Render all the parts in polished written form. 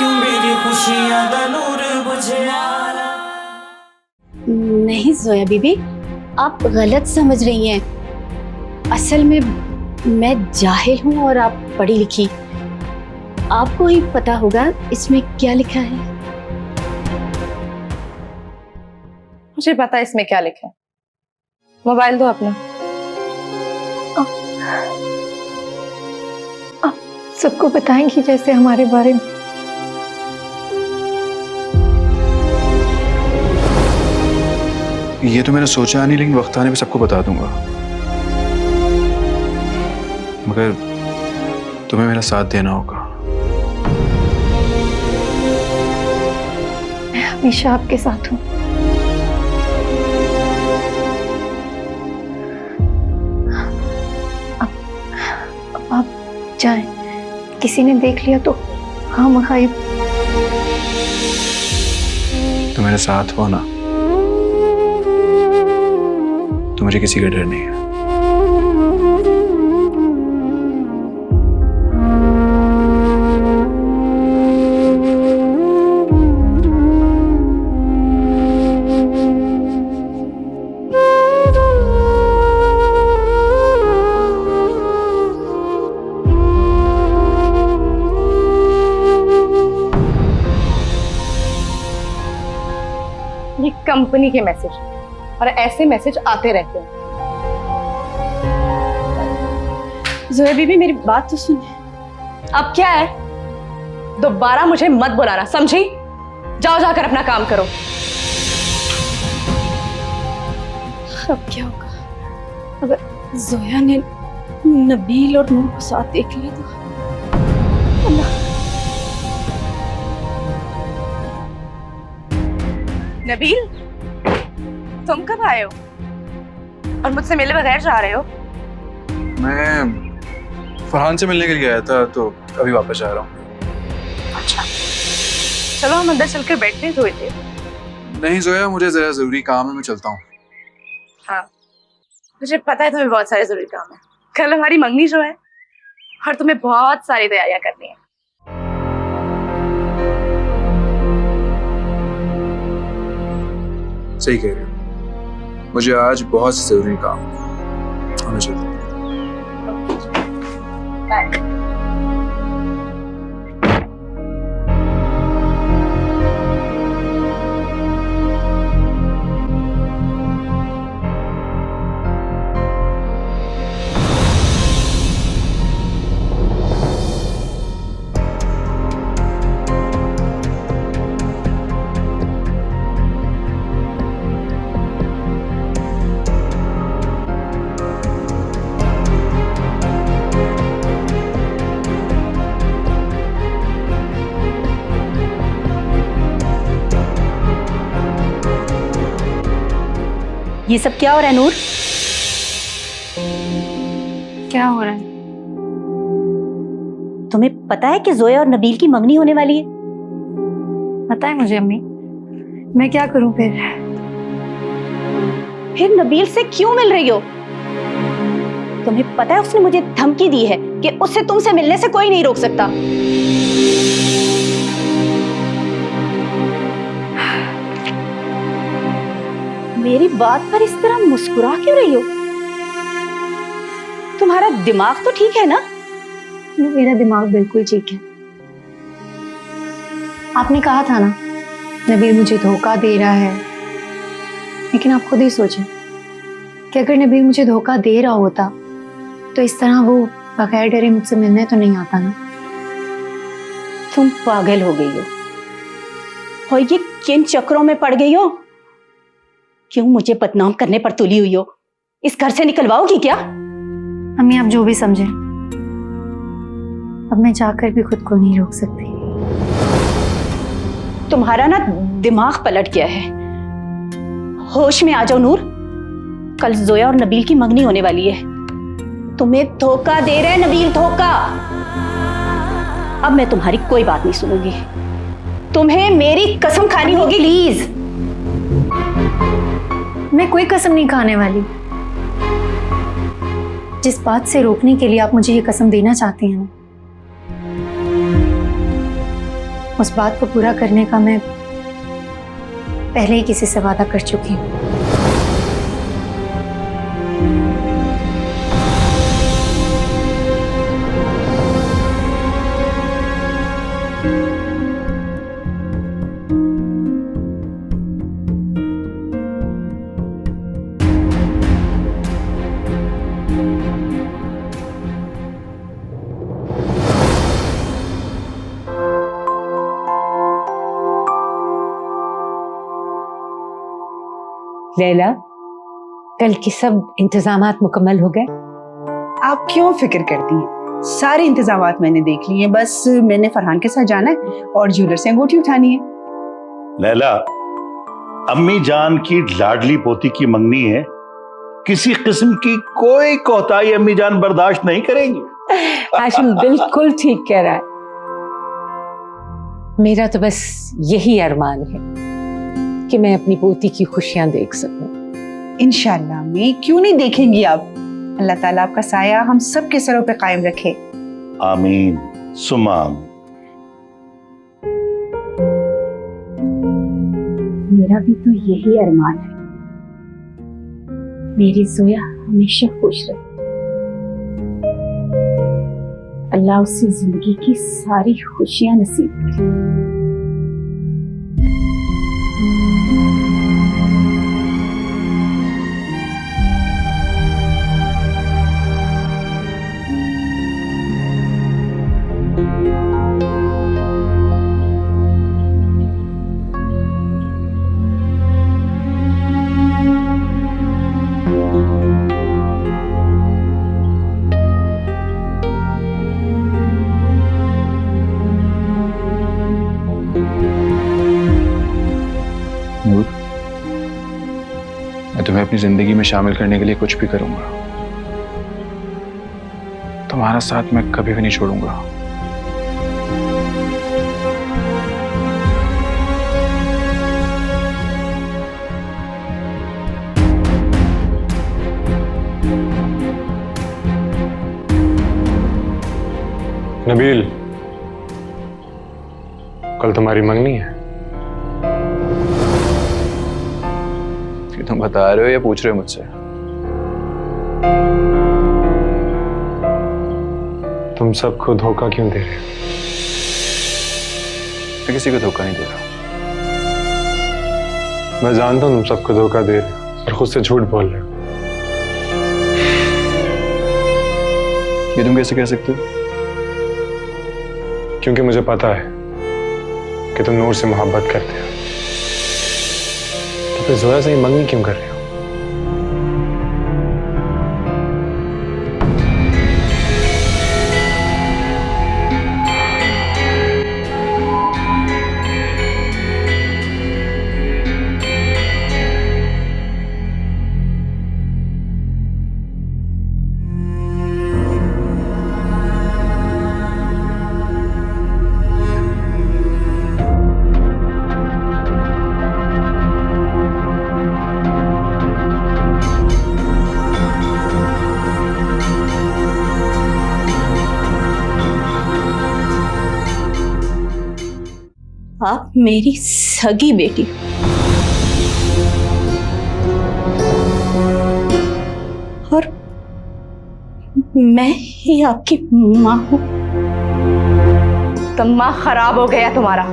क्यों मेरी खुशियां दा नूर बुझया। नहीं जोया बीबी, आप गलत समझ रही हैं। असल में मैं जाहिल हूँ और आप पढ़ी लिखी। आपको ही पता होगा इसमें क्या लिखा है। मुझे पता है इसमें क्या लिखा है। मोबाइल दो अपना। आप सबको बताएंगी जैसे हमारे बारे में? ये तो मैंने सोचा नहीं, लेकिन वक्त आने पे सबको बता दूंगा। मगर तुम्हें मेरा साथ देना होगा। मैं हमेशा आपके साथ हूँ। अब आप जाएं, किसी ने देख लिया तो हम खाई। तुम मेरे साथ हो ना, तो मुझे किसी का डर नहीं है। ये कंपनी के मैसेज, और ऐसे मैसेज आते रहते हैं। जोया बीबी मेरी बात तो सुनिए। अब क्या है? दोबारा मुझे मत बुलाना, समझी? जाओ जाकर अपना काम करो। अब क्या होगा अगर जोया ने नबील और नूर को साथ देख लिया तो? अल्लाह। नबील, तुम कब आए हो और मुझसे मिले बगैर जा रहे हो? मैं फरहान से मिलने के लिए आया था, तो अभी वापस जा रहा हूँ। अच्छा, चलो हम अंदर चलकर बैठते हैं थोड़ी देर। नहीं जोया, मुझे जरा जरूरी काम है, मैं चलता हूँ। हाँ, मुझे पता है तुम्हें बहुत सारे जरूरी काम है। कल हमारी मंगनी जो है और तुम्हें बहुत सारी तैयारियां करनी है। सही कह रही हो, मुझे आज बहुत जरूरी काम है। मैं चलता हूँ। ये सब क्या हो रहा है नूर? क्या हो रहा है? तुम्हें पता है कि जोया और नबील की मंगनी होने वाली है? पता है मुझे अम्मी, मैं क्या करूं फिर? फिर नबील से क्यों मिल रही हो? तुम्हें पता है उसने मुझे धमकी दी है कि उससे तुमसे मिलने से कोई नहीं रोक सकता। मेरी बात पर इस तरह मुस्कुरा क्यों रही हो? तुम्हारा दिमाग तो ठीक है ना? मेरा दिमाग बिल्कुल ठीक है। आपने कहा था ना नबील मुझे धोखा दे रहा है, लेकिन आप खुद ही सोचें कि अगर नबील मुझे धोखा दे रहा होता तो इस तरह वो बगैर डरे मुझसे मिलने तो नहीं आता ना। तुम पागल हो गई हो और ये किन चक्रों में पड़ गई हो? क्यों मुझे बदनाम करने पर तुली हुई हो? इस घर से निकलवाओगी क्या? अम्मी आप जो भी समझे, अब मैं जाकर भी खुद को नहीं रोक सकती। तुम्हारा ना दिमाग पलट गया है। होश में आ जाओ नूर, कल जोया और नबील की मंगनी होने वाली है। तुम्हें धोखा दे रहे हैं नबील, धोखा। अब मैं तुम्हारी कोई बात नहीं सुनूंगी। तुम्हें मेरी कसम खानी होगी। प्लीज। मैं कोई कसम नहीं खाने वाली। जिस बात से रोकने के लिए आप मुझे ये कसम देना चाहती हैं, उस बात को पूरा करने का मैं पहले ही किसी से वादा कर चुकी हूँ। लैला, कल के सब इंतजामात मुकम्मल हो गए? आप क्यों फिक्र करती हैं? सारे इंतजामात मैंने देख लिए हैं, बस मैंने फरहान के साथ जाना है और ज्वेलर से अंगूठी उठानी है। लैला, अम्मी जान की लाडली पोती की मंगनी है, किसी किस्म की कोई कोताही अम्मी जान बर्दाश्त नहीं करेंगी। हाशिम बिल्कुल ठीक कह रहा है। मेरा तो बस यही अरमान है कि मैं अपनी पोती की खुशियां देख सकूं। इंशाल्लाह अम्मी, क्यों नहीं देखेंगी आप। अल्लाह ताला आपका साया हम सब के सरों पे कायम रखे। आमीन सुम्मा आमीन। मेरा भी तो यही अरमान है, मेरी जोया हमेशा खुश रहे। अल्लाह उसे जिंदगी की सारी खुशियां नसीब करे। नूर, मैं तुम्हें अपनी जिंदगी में शामिल करने के लिए कुछ भी करूंगा। तुम्हारा साथ मैं कभी भी नहीं छोड़ूंगा। नबील, कल तुम्हारी मंगनी है। कि तुम बता रहे हो या पूछ रहे हो मुझसे? तुम सबको धोखा क्यों दे रहे हो? मैं किसी को धोखा नहीं दे रहा। मैं जानता हूं तुम सबको धोखा दे रहे हो और खुद से झूठ बोल रहे हो। ये तुम कैसे कह सकते हो? क्योंकि मुझे पता है कि तुम नूर से मोहब्बत करते हो। तो फिर जोया से ही मंगनी क्यों कर रहे हो? आप मेरी सगी बेटी और मैं ही आपकी माँ हूँ। दिमाग खराब हो गया तुम्हारा।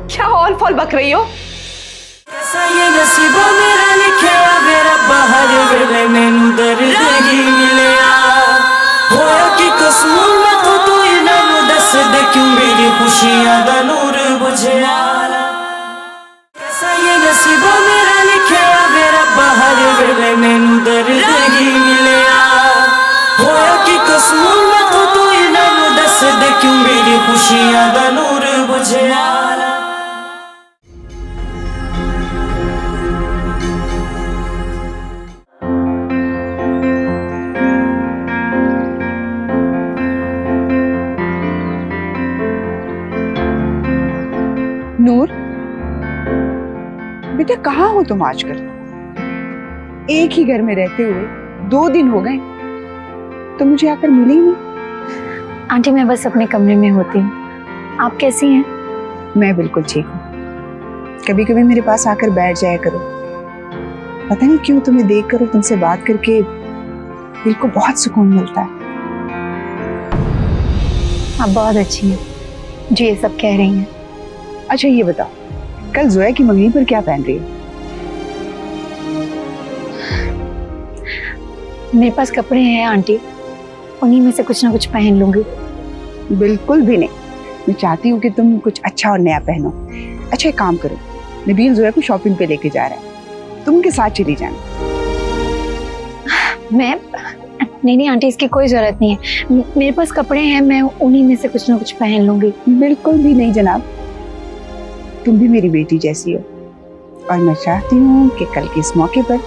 क्या हॉल फॉल बक रही हो? ऐसा ये नसीबा मेरा लिखिया मेरा बाहर वेले मैनू दर्द ही मिलिया होया कि कसूर मैं तो तू इन्हां दस दे क्यों मेरी खुशियां दा नूर बुझिया। ऐसा ये नसीबा मेरा लिखिया मेरा बाहर वेले मैनू दर्द ही मिलिया होया कि कसूर मैं तो तू इन्हां दस दे क्यों मेरी खुशियां दा नूर बुझिया। नूर, बेटा कहाँ हो तुम आजकल? एक ही घर में रहते हुए 2 दिन हो गए तो मुझे आकर मिले ही नहीं। आंटी मैं बस अपने कमरे में होती हूँ, आप कैसी हैं? मैं बिल्कुल ठीक हूँ। कभी कभी मेरे पास आकर बैठ जाया करो। पता नहीं क्यों तुम्हें देखकर और तुमसे बात करके दिल को बहुत सुकून मिलता है। आप बहुत अच्छी हैं जो ये सब कह रही हैं। अच्छा ये बताओ, कल जोया की मंगनी पर क्या पहन रही हो? मेरे पास कपड़े हैं आंटी, उन्हीं में से कुछ ना कुछ पहन लूंगी। बिल्कुल भी नहीं, मैं चाहती हूँ कि तुम कुछ अच्छा और नया पहनो। अच्छा एक काम करो, नबील जोया को शॉपिंग पे लेके जा रहा है, तुम उनके साथ चली जाना। मैं नहीं आंटी, इसकी कोई जरूरत नहीं है। मेरे पास कपड़े हैं, मैं उन्हीं में से कुछ ना कुछ पहन लूंगी। बिल्कुल भी नहीं जनाब, तुम भी मेरी बेटी जैसी हो और मैं चाहती हूँ कि कल के इस मौके पर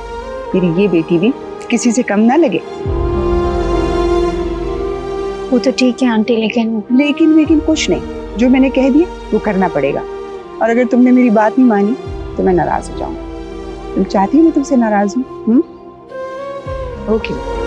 मेरी ये बेटी भी किसी से कम ना लगे। वो तो ठीक है आंटी, लेकिन कुछ नहीं, जो मैंने कह दिया वो करना पड़ेगा। और अगर तुमने मेरी बात नहीं मानी तो मैं नाराज हो जाऊंगा। तुम चाहती हो मैं तुमसे नाराज हूँ? ओके।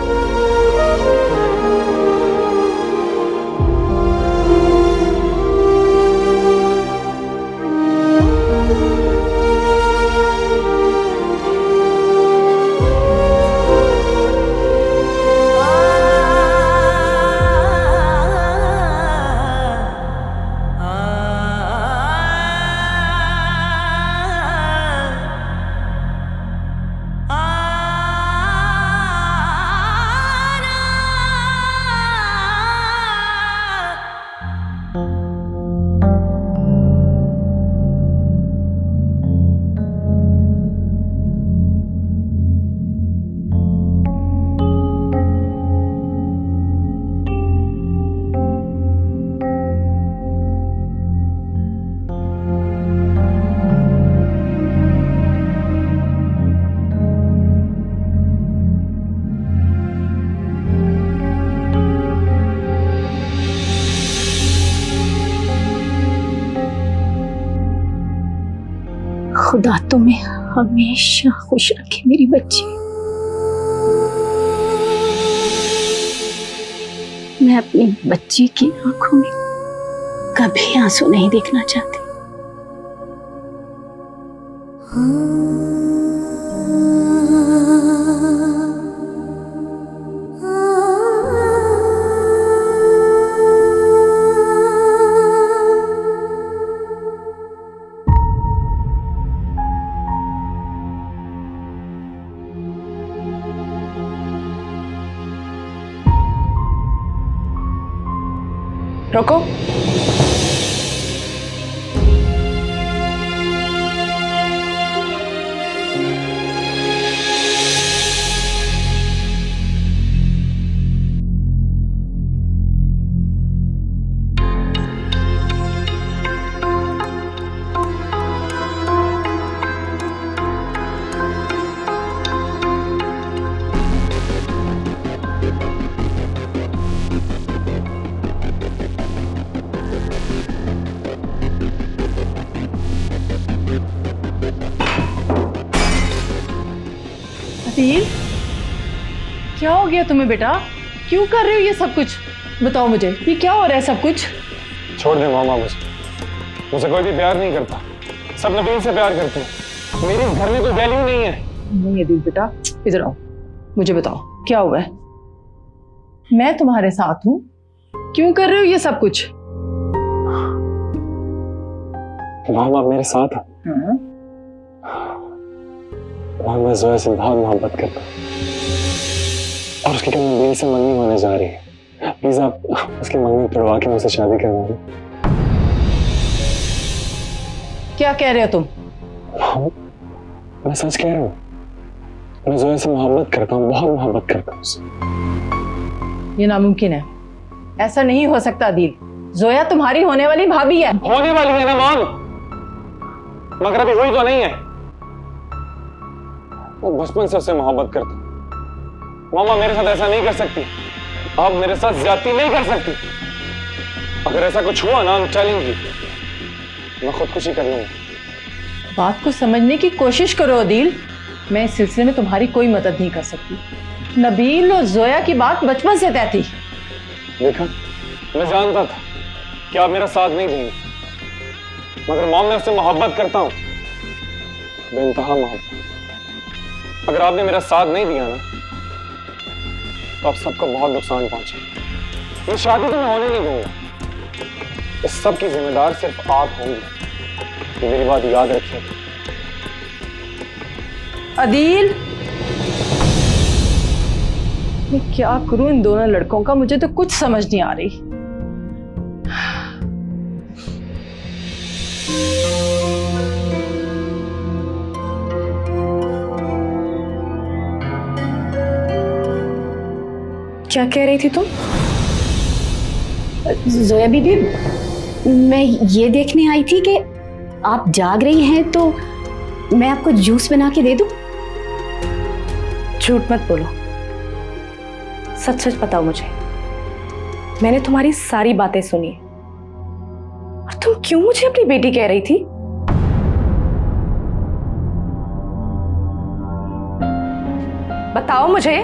खुदा तुम्हें हमेशा खुश रखे मेरी बच्ची। मैं अपनी बच्ची की आंखों में कभी आंसू नहीं देखना चाहती। रोको। अदील, क्या हो गया तुम्हें बेटा? क्यों कर रहे हो ये सब कुछ? बताओ मुझे, ये क्या हो रहा है सब कुछ? छोड़ दे मामा, मुझे कोई भी प्यार नहीं करता। सब नबील से प्यार करते हैं। मेरे इस घर में कोई वैल्यू नहीं है। नहीं अदील बेटा, इधर आओ, मुझे बताओ क्या हुआ है? मैं तुम्हारे साथ हूँ, क्यों कर रहे हो ये सब कुछ? मामा मेरे साथ है। मैं जोया से बहुत मोहब्बत करता हूँ और उसकी नबील से मंगनी होने जा रही है। प्लीज आप उसकी मंगनी तोड़वा के मुझसे शादी करवा दो। क्या कह रहे हो तुम? मैं सच कह रहा हूँ, मैं जोया से मोहब्बत करता हूँ, बहुत मोहब्बत करता हूँ उससे। ये नामुमकिन है, ऐसा नहीं हो सकता अदील। जोया तुम्हारी होने वाली भाभी है। होने वाली है ना मॉम, मगर अभी हुई तो नहीं है। वो बचपन से उससे मोहब्बत करता हूं। मामा मेरे साथ ऐसा नहीं कर सकती, आप मेरे साथ ज्यादती नहीं कर सकती। अगर ऐसा कुछ हुआ ना, I'm telling you, मैं खुदकुशी कर लूंगा। बात को समझने की कोशिश करो अदील, मैं इस सिलसिले में तुम्हारी कोई मदद नहीं कर सकती। नबील और जोया की बात बचपन से तय थी। देखा, मैं जानता था कि आप मेरा साथ नहीं देंगे, मगर मॉम मैं उससे मोहब्बत करता हूँ, बेइंतहा मोहब्बत। अगर आपने मेरा साथ नहीं दिया ना तो आप सबको बहुत नुकसान पहुंचे। ये शादी तो मैं होने नहीं दूंगा। इस सब की जिम्मेदार सिर्फ आप होंगी, ये मेरी बात याद रखिए। अदील, मैं क्या करूं इन दोनों लड़कों का, मुझे तो कुछ समझ नहीं आ रही। क्या कह रही थी तुम? जोया बीबी, मैं ये देखने आई थी कि आप जाग रही हैं तो मैं आपको जूस बना के दे दूं? झूठ मत बोलो, सच सच बताओ मुझे। मैंने तुम्हारी सारी बातें सुनी और तुम क्यों मुझे अपनी बेटी कह रही थी? बताओ मुझे।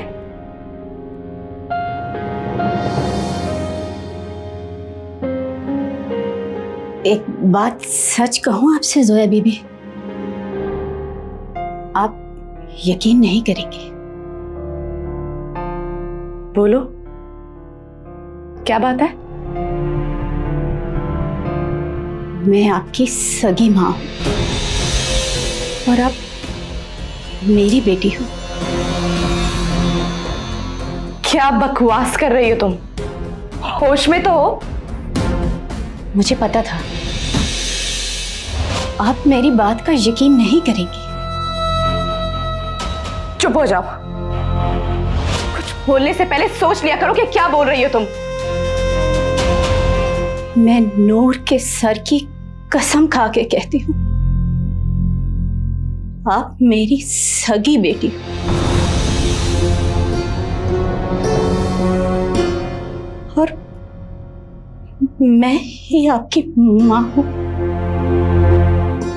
एक बात सच कहूं आपसे जोया बीबी, आप यकीन नहीं करेंगे। बोलो, क्या बात है? मैं आपकी सगी मां हूं और आप मेरी बेटी हो। क्या बकवास कर रही हो तुम? होश में तो हो? मुझे पता था आप मेरी बात का यकीन नहीं करेंगे। चुप हो जाओ। कुछ बोलने से पहले सोच लिया करो कि क्या बोल रही हो तुम। मैं नूर के सर की कसम खा के कहती हूं, आप मेरी सगी बेटी हो और मैं ही आपकी मां हूं।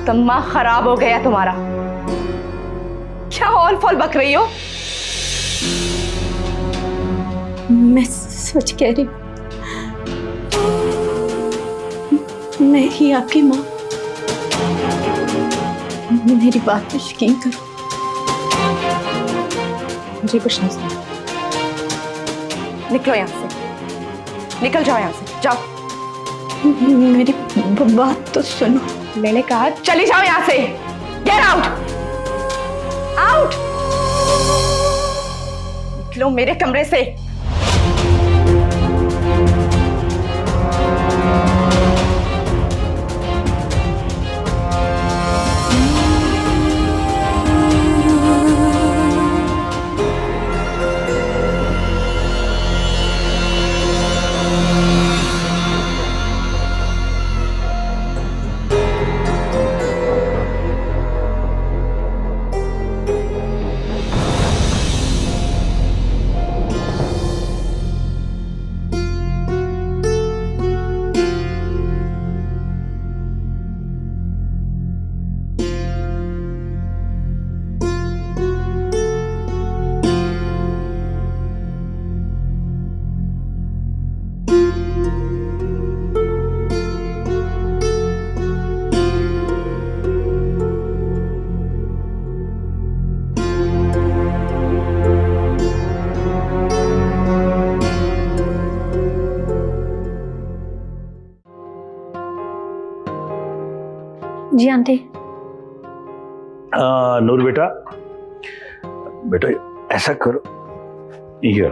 दिमाग खराब हो गया तुम्हारा। क्या हॉल फॉल बक रही हो? मैं सच कह रही हूं, मैं ही आपकी मां। मेरी बात पर यकीन करो। मुझे कुछ नहीं सुना। निकलो यहां से, निकल जाओ यहां से, जाओ। मेरी बात तो सुनो। मैंने कहा चली जाओ यहां से। Get out, out. निकलो मेरे कमरे से। जी आंटी। नूर बेटा, बेटा ऐसा करो, ये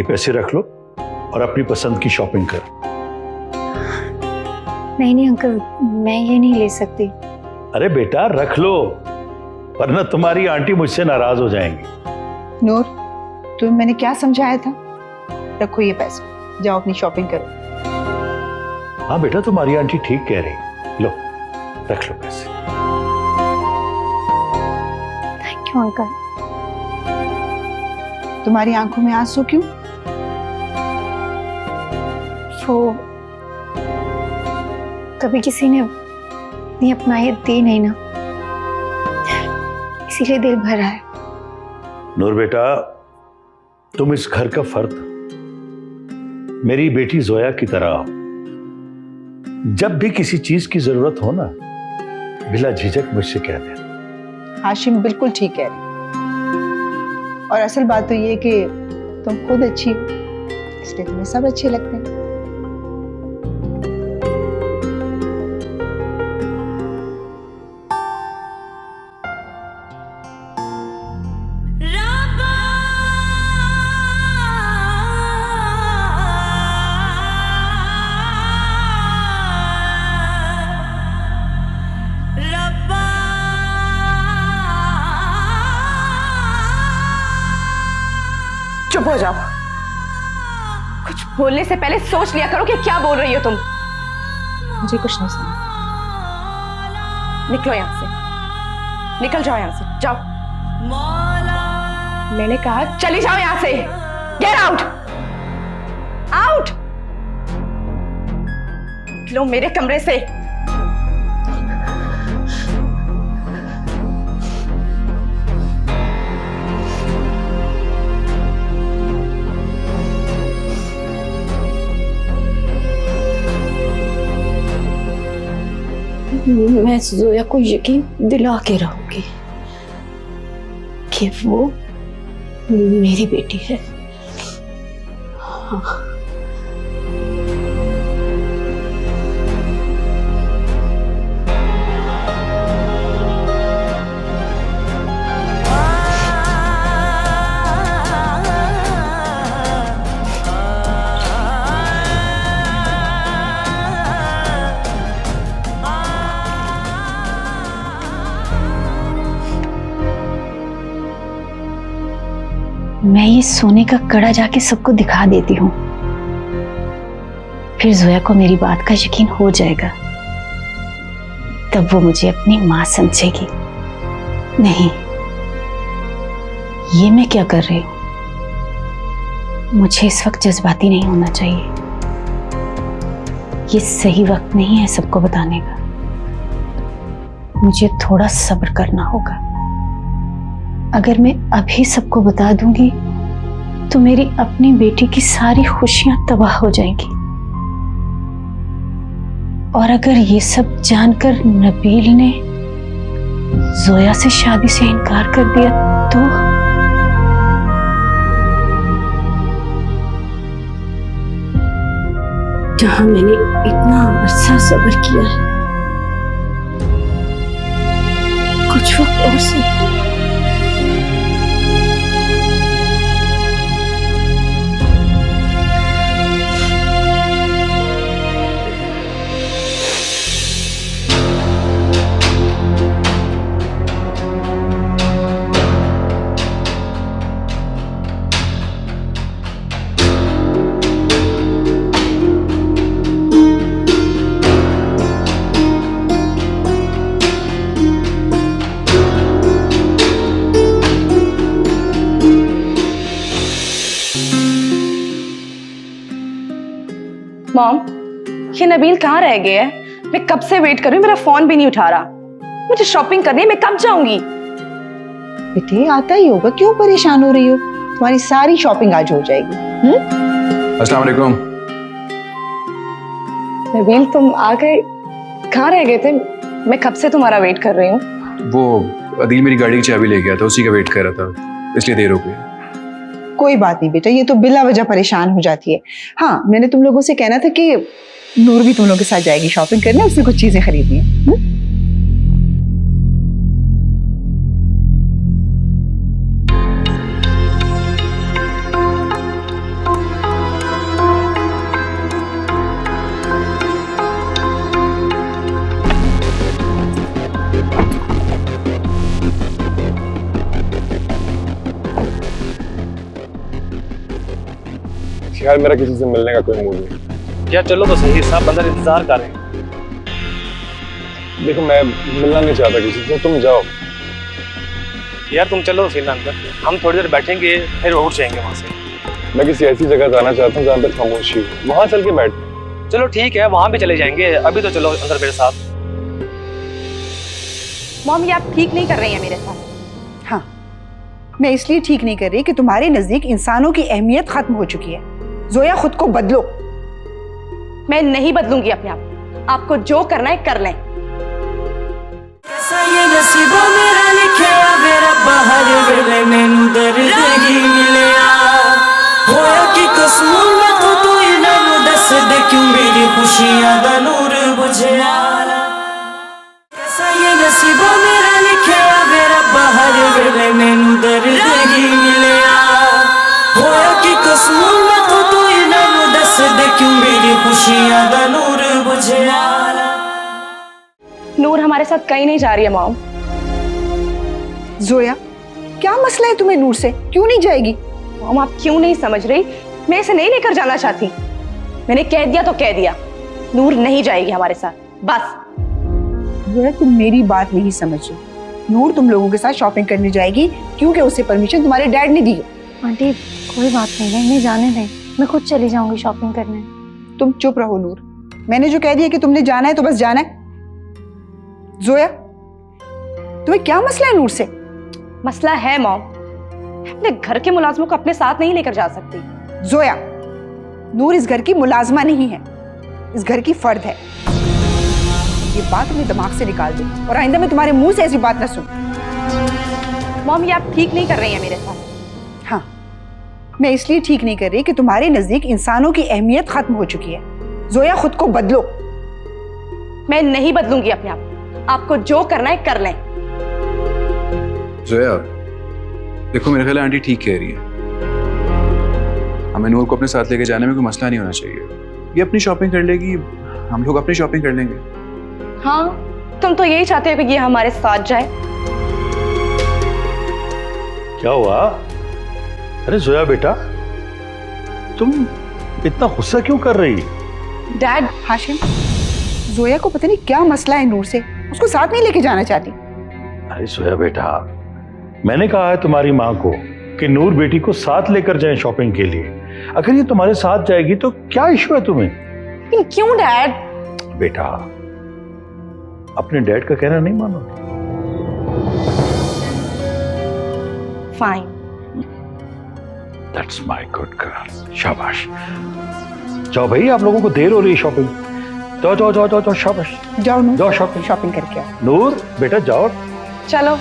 पैसे रख लो और अपनी पसंद की शॉपिंग करो। नहीं नहीं अंकल, मैं ये नहीं ले सकती। अरे बेटा रख लो, वरना तुम्हारी आंटी मुझसे नाराज हो जाएंगी। नूर, तुम्हें मैंने क्या समझाया था? रखो ये पैसे, जाओ अपनी शॉपिंग करो। हाँ बेटा, तुम्हारी आंटी ठीक कह रही। लो रख लो पैसे। Thank you uncle. तुम्हारी आंखों में आंसू क्यों? वो कभी किसी ने नहीं अपनाई दी नहीं ना, इसीलिए दिल भरा है। नूर बेटा, तुम इस घर का फर्द, मेरी बेटी जोया की तरह जब भी किसी चीज की जरूरत हो ना, बिला झिझक मुझसे कह दे। हाशिम बिल्कुल ठीक कह रहे। और असल बात तो ये कि तुम खुद अच्छी हो, इसलिए तुम्हें सब अच्छे लगते हैं। चुप हो जाओ। कुछ बोलने से पहले सोच लिया करो कि क्या बोल रही हो तुम। मुझे कुछ नहीं सुना। निकलो यहां से, निकल जाओ यहां से, जाओ। मैंने कहा चली जाओ यहां से। Get out, out. निकलो मेरे कमरे से। मैं जोया को यकीन दिला के रहूंगी कि वो मेरी बेटी है। हाँ। मैं ये सोने का कड़ा जाके सबको दिखा देती हूँ, फिर जोया को मेरी बात का यकीन हो जाएगा। तब वो मुझे अपनी माँ समझेगी। नहीं, ये मैं क्या कर रही हूँ? मुझे इस वक्त जज्बाती नहीं होना चाहिए। ये सही वक्त नहीं है सबको बताने का। मुझे थोड़ा सब्र करना होगा। अगर मैं अभी सबको बता दूंगी तो मेरी अपनी बेटी की सारी खुशियां तबाह हो जाएंगी। और अगर ये सब जानकर नबील ने जोया से शादी से इनकार कर दिया तो जहां मैंने इतना अरसा सब्र किया है, कुछ वक्त और से मॉम, ये नबील कहाँ रह गया है? मैं कब से वेट कर रही हूँ, मेरा फोन भी नहीं उठा रहा। मुझे शॉपिंग करनी है, मैं कब जाऊंगी? बेटे आता ही होगा, क्यों परेशान हो रही हो? तुम्हारी सारी शॉपिंग आज हो जाएगी। अस्सलाम वालेकुम। नबील तुम आ गए, कहाँ रह गए थे? मैं कब से तुम्हारा वेट कर रही हूँ। वो अदील मेरी गाड़ी की चाबी ले गया था, उसी का वेट कर रहा था, इसलिए देर हो गई। कोई बात नहीं बेटा, ये तो बिला वजह परेशान हो जाती है। हाँ, मैंने तुम लोगों से कहना था कि नूर भी तुम लोगों के साथ जाएगी शॉपिंग करने, उसने कुछ चीजें खरीदनी है। यार मेरा किसी से मिलने का कोई मूड नहीं। यार चलो तो सही, सब अंदर इंतजार कर रहे हैं। देखो मैं मिलना नहीं चाहता किसी से, तुम जाओ। यार तुम चलो फिर अंदर, हम थोड़ी देर बैठेंगे फिर उठ जाएंगे वहां से। मैं किसी ऐसी जगह जाना चाहता हूँ जहाँ पे खामोशी हो, वहां चल के बैठ। चलो ठीक है, वहां भी चले जाएंगे, अभी तो चलो अंदर मेरे साथ। मॉम ये आप ठीक नहीं कर रही हैं मेरे साथ। हाँ, मैं इसलिए ठीक नहीं कर रही कि तुम्हारे नजदीक इंसानों की अहमियत खत्म हो चुकी है। जोया खुद को बदलो। मैं नहीं बदलूंगी अपने आप। आपको जो करना है कर लें। कैसा ये नसीबा मेरा लिखिया वे रब्बा हर वेले मैनू दर्द ही मिलिया होया कि कसूर मैं तो तू इन्हां नू दस दे क्यों मेरी खुशियां दा नूर बुझिया कैसा ये नसीबा मेरा लिखिया वे रब्बा हर वेले मैनू दर्द ही मिलिया होया कि कसूर मैं तो तू इन्हां नू दस दे क्यों मेरी खुशियां दा नूर बुझिया। नूर हमारे साथ कहीं नहीं जा रही है मॉम। जोया क्या मसला है तुम्हें नूर से, क्यों नहीं जाएगी? मॉम आप क्यों नहीं समझ रही? मैं इसे नहीं लेकर जाना चाहती। मैंने कह दिया तो कह दिया, नूर नहीं जाएगी हमारे साथ, बस। जोया तुम मेरी बात नहीं समझ रही। नूर तुम लोगों के साथ शॉपिंग करने जाएगी क्योंकि उसे परमिशन तुम्हारे डैड ने दी है। आंटी कोई बात नहीं है, इन्हें जाने दें, मैं खुद चली जाऊंगी शॉपिंग करने। तुम चुप रहो नूर, मैंने जो कह दिया कि तुमने जाना है तो बस जाना है। जोया तुम्हें क्या मसला है नूर से? मसला है मॉम, अपने घर के मुलाजमों को अपने साथ नहीं लेकर जा सकती। जोया नूर इस घर की मुलाजमा नहीं है, इस घर की फर्द है। ये बात अपने दिमाग से निकाल दो और आइंदा मैं तुम्हारे मुंह से ऐसी बात ना सुन। मॉम ये आप ठीक नहीं कर रही हैं मेरे साथ। हाँ मैं इसलिए ठीक नहीं कर रही कि तुम्हारे नजदीक इंसानों की अहमियत खत्म हो चुकी है। जोया खुद को बदलो। मैं नहीं बदलूंगी अपने आप। आपको जो करना है कर लें। जोया देखो मेरे ख्याल है आंटी ठीक कह रही है। हमें नूर को अपने साथ लेके जाने में कोई मसला नहीं होना चाहिए। ये अपनी शॉपिंग कर लेगी, हम लोग अपनी शॉपिंग कर लेंगे। हाँ तुम तो यही चाहते हो कि ये हमारे साथ जाए। क्या हुआ? अरे जोया बेटा तुम इतना गुस्सा क्यों कर रही? डैड हाशिम जोया को पता नहीं क्या मसला है नूर से, उसको साथ नहीं लेके जाना चाहती। अरे जोया बेटा मैंने कहा है तुम्हारी माँ को कि नूर बेटी को साथ लेकर जाएं शॉपिंग के लिए। अगर ये तुम्हारे साथ जाएगी तो क्या इशू है तुम्हें? लेकिन क्यों डैड? बेटा अपने डैड का कहना नहीं मानो। Fine. That's my good girl, शाबाश। जाओ भाई आप लोगों को देर हो रही है शॉपिंग। जाओ जाओ जाओ जाओ जाओ, शाबाश। जाओ नूर, जाओ शॉपिंग शॉपिंग करके आओ। नूर बेटा जाओ। चलो।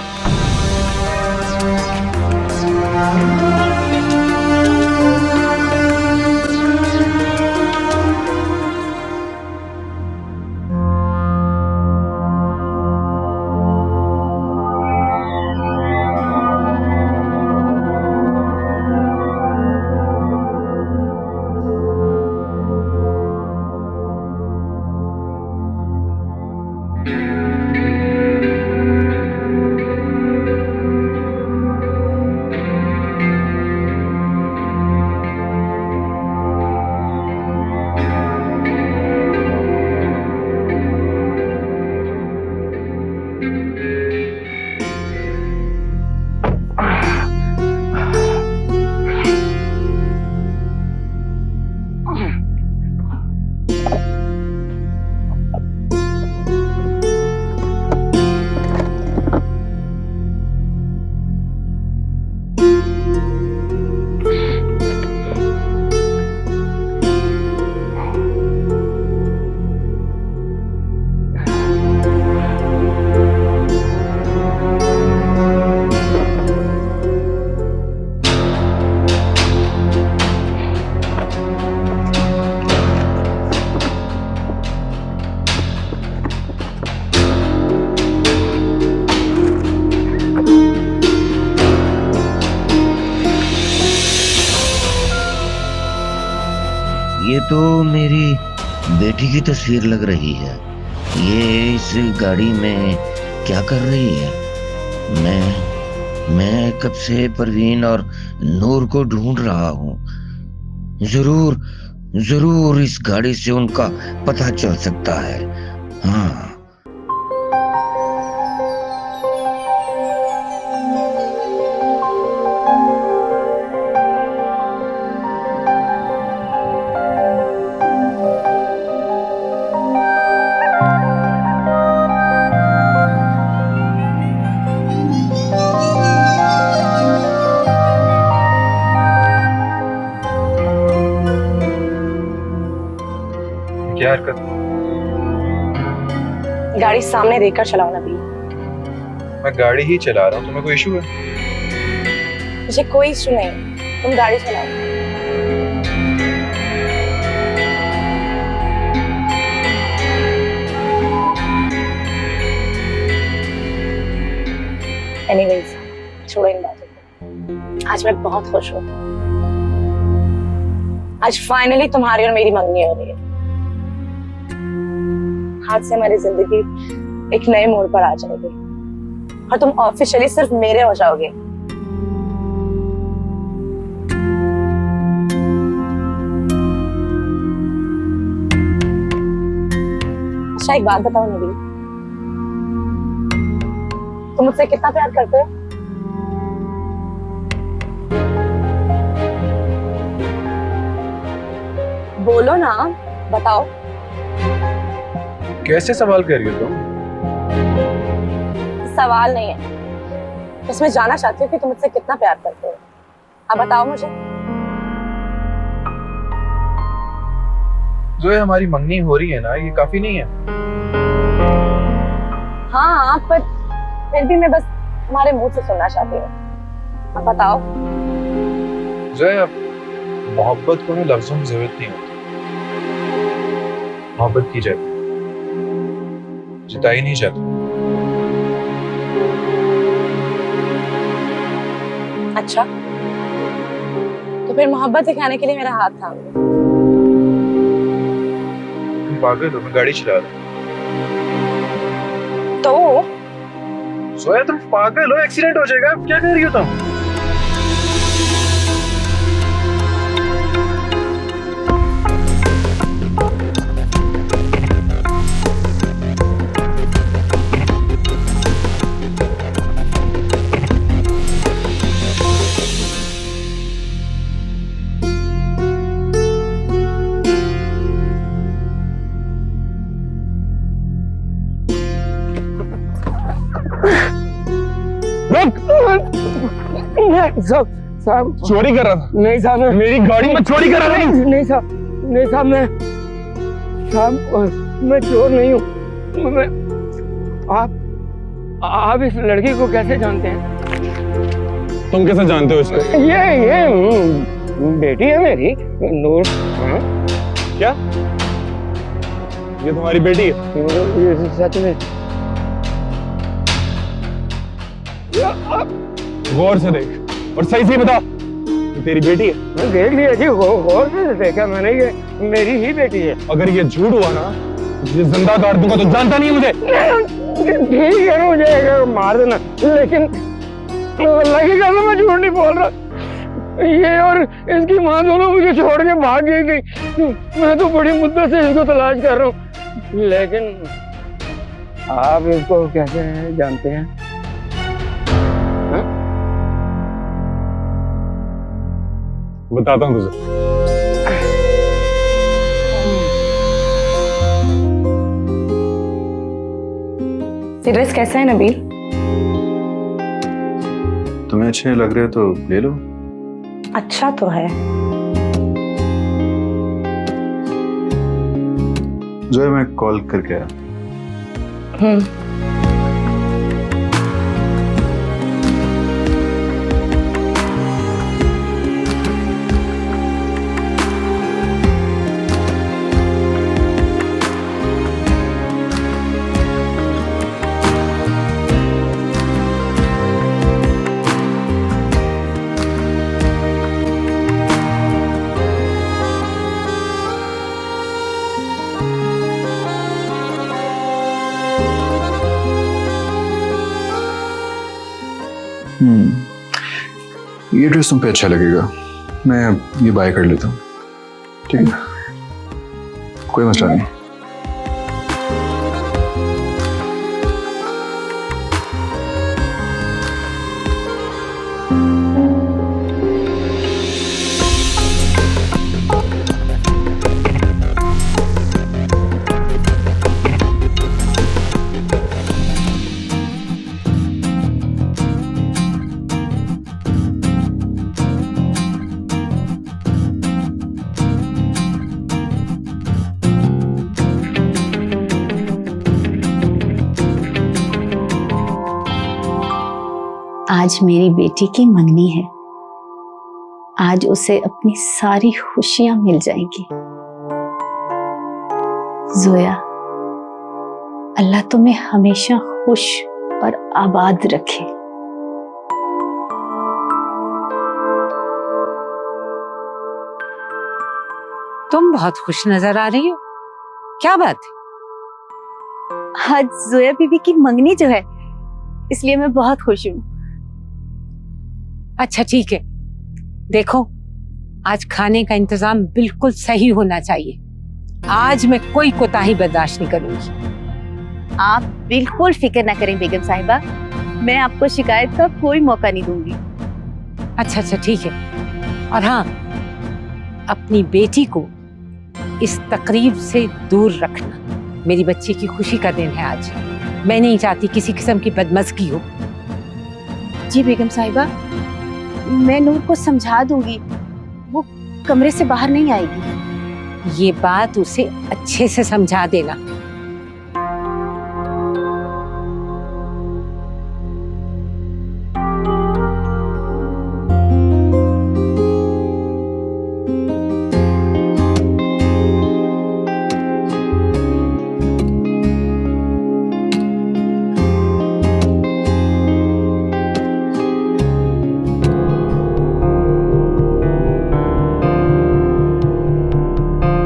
ये तो मेरी बेटी की तस्वीर लग रही है। ये इस गाड़ी में क्या कर रही है? मैं कब से परवीन और नूर को ढूंढ रहा हूँ। जरूर इस गाड़ी से उनका पता चल सकता है। हाँ क्या हरकत? गाड़ी सामने देखकर चलाओ नबील। मैं गाड़ी ही चला रहा हूँ, तुम्हें कोई इशू है? मुझे कोई इशू नहीं, तुम गाड़ी चलाओ। एनीवेज, छोड़ो इन बातों को। आज मैं बहुत खुश हूँ। आज फाइनली तुम्हारी और मेरी मंगनी हो रही है। आज से हमारी जिंदगी एक नए मोड़ पर आ जाएगी और तुम ऑफिशियली सिर्फ मेरे हो जाओगे। अच्छा, एक बात बताओ नबील, तुम मुझसे कितना प्यार करते हो? बोलो ना, बताओ। कैसे सवाल कर रही हो तुम? सवाल नहीं है, बस मैं जानना चाहती हूँ कि तुम मुझसे कितना प्यार करते हो। अब बताओ मुझे। जो है हमारी मंगनी हो रही है ना, ये काफी नहीं है? हाँ, पर फिर भी मैं बस तुम्हारे मुंह से सुनना चाहती हूँ। अब बताओ। जो है मोहब्बत को ना लफ्जों की जरूरत नहीं होती, मोहब्बत की जाती, जिताई नहीं जाती। अच्छा, तो फिर मोहब्बत दिखाने के लिए मेरा हाथ थाम लो। तुम पागल हो, मैं गाड़ी चला रहा हूँ। तो सोया, तुम पागल हो, एक्सीडेंट हो जाएगा। क्या कर रही हो तुम? साहब चोरी कर रहा था। नहीं साहब, मेरी गाड़ी में चोरी कर रहा था। नहीं साहब, नहीं साहब, मैं चोर नहीं हूँ। आप इस लड़की को कैसे जानते हैं? तुम कैसे जानते हो इसको? ये बेटी है मेरी, नूर। हाँ? क्या ये तुम्हारी बेटी है? ये सच में। गौर से देख और सही से बता, ये तेरी बेटी है? मैं देख लिया जी, गौर से देखा मैंने, ये मेरी ही बेटी है। अगर ये झूठ हुआ ना, ये जिंदा काट दूंगा। तो जानता नहीं मुझे? ठीक है, मुझे मार देना, लेकिन अल्लाह की कसम मैं झूठ नहीं बोल रहा। ये और इसकी माँ दोनों मुझे छोड़ के भाग गई थी। मैं तो बड़ी मुद्दत से इसको तलाश कर रहा हूँ, लेकिन आप इसको कैसे जानते हैं? बताता हूँ तुझे। ड्रेस कैसा है नबील? तुम्हें अच्छे लग रहे हो तो ले लो। अच्छा तो है। जो है मैं कॉल करके आया। ये ड्रेस तुम पे अच्छा लगेगा, मैं ये बाय कर लेता हूँ। ठीक है, कोई मसला नहीं। आज मेरी बेटी की मंगनी है। आज उसे अपनी सारी खुशियां मिल जाएंगी। जोया, अल्लाह तुम्हें हमेशा खुश और आबाद रखे। तुम बहुत खुश नजर आ रही हो, क्या बात है? आज जोया बीबी की मंगनी जो है, इसलिए मैं बहुत खुश हूँ। अच्छा ठीक है, देखो आज खाने का इंतजाम बिल्कुल सही होना चाहिए। आज मैं कोई कोताही बर्दाश्त नहीं करूंगी। आप बिल्कुल फिक्र ना करें बेगम साहिबा, मैं आपको शिकायत का कोई मौका नहीं दूंगी। अच्छा अच्छा ठीक है। और हाँ, अपनी बेटी को इस तकरीब से दूर रखना। मेरी बच्ची की खुशी का दिन है आज। मैं नहीं चाहती किसी किस्म की बदमज़गी हो। जी बेगम साहिबा, मैं नूर को समझा दूंगी, वो कमरे से बाहर नहीं आएगी। ये बात उसे अच्छे से समझा देना।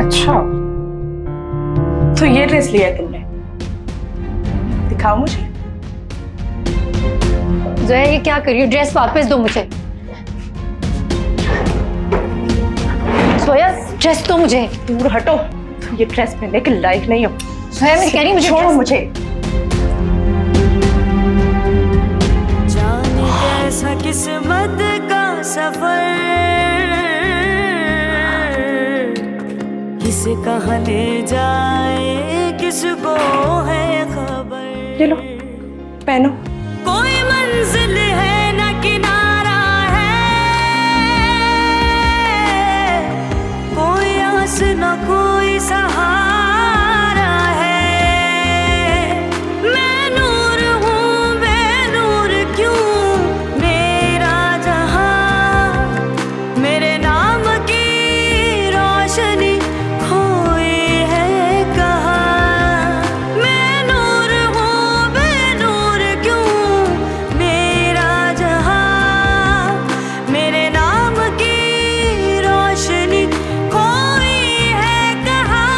अच्छा, तो ये ड्रेस लिया है तुमने? दिखाओ मुझे। जोया, ये क्या कर रही हो? ड्रेस वापस दो मुझे। जोया, ड्रेस दो मुझे। दूर हटो, तुम ये ड्रेस पहनने के लायक नहीं हो। जोया, मैं कह रही हूँ मुझे छोड़ो ड्रेस- मुझे। जाने कैसा किस्मत का सफर, किसे कहाँ ले जाए किसको है खबर। ले लो, पहनो। कोई मंजिल है न किनारा है, कोई आस न कोई सहारा है। मैं नूर हूँ बेनूर क्यों मेरा जहां, मेरे नाम की रोशनी खोई है कहाँ। मैं नूर हूँ बेनूर क्यों मेरा जहां, मेरे नाम की रोशनी खोई है कहाँ।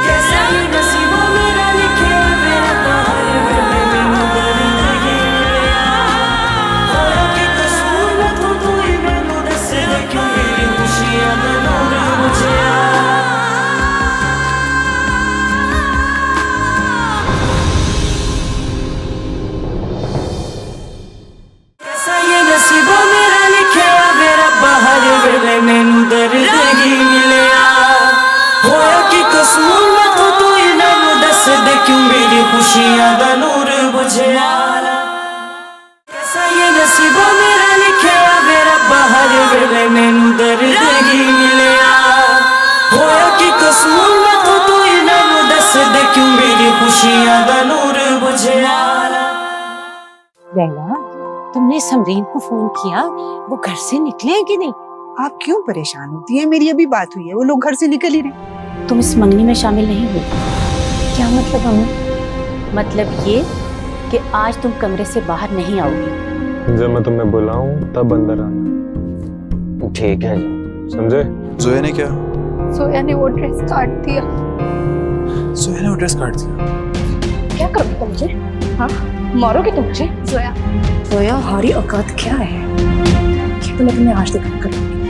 कैसा ही नसीबों मेरा लिखे मेरा प्यार, वेले मैनू दर्द ही मिलिया। होया कि कसूर मैं तू ही मैनू दस दे क्यों मेरी खुशियां दा नूर बुझिया। कैसा ये नसीबों मेरा लिखिया वे रब्बा, हर वेले मैनू दर्द ही मिलिया। होया कि कसूर मैं तू ही मैनू दस दे क्यों मेरी खुशियां दा नूर बुझिया। कैसा ये नसीबों मेरा लिखिया वे रब्बा, हर वेले मैनू दर्द ही मिलिया। होया कि कसूर मैं तू ही मैनू दस दे क्यों मेरी खुशियां दा नूर बुझिया। लैला, तुमने समरीन को फोन किया? वो घर से निकले हैं कि नहीं? आप क्यों परेशान होती है? मेरी अभी बात हुई है, वो लोग घर से निकल ही रहे। तुम इस मंगनी में शामिल नहीं हुई। क्या मतलब हमें? मतलब ये कि आज तुम कमरे से बाहर नहीं आओगी। जब मैं तुम्हें बुलाऊं तब अंदर आना, ठीक है जी, समझे? जोया ने क्या? जोया ने वो ड्रेस काट दिया। जोया ने वो ड्रेस काट दिया? क्या करोगे तुम मुझे? हाँ, मारोगे तुम मुझे? जोया, जोया, हमारी औकात क्या है? ये तो मैं तुम्हें आज तक करूंगी।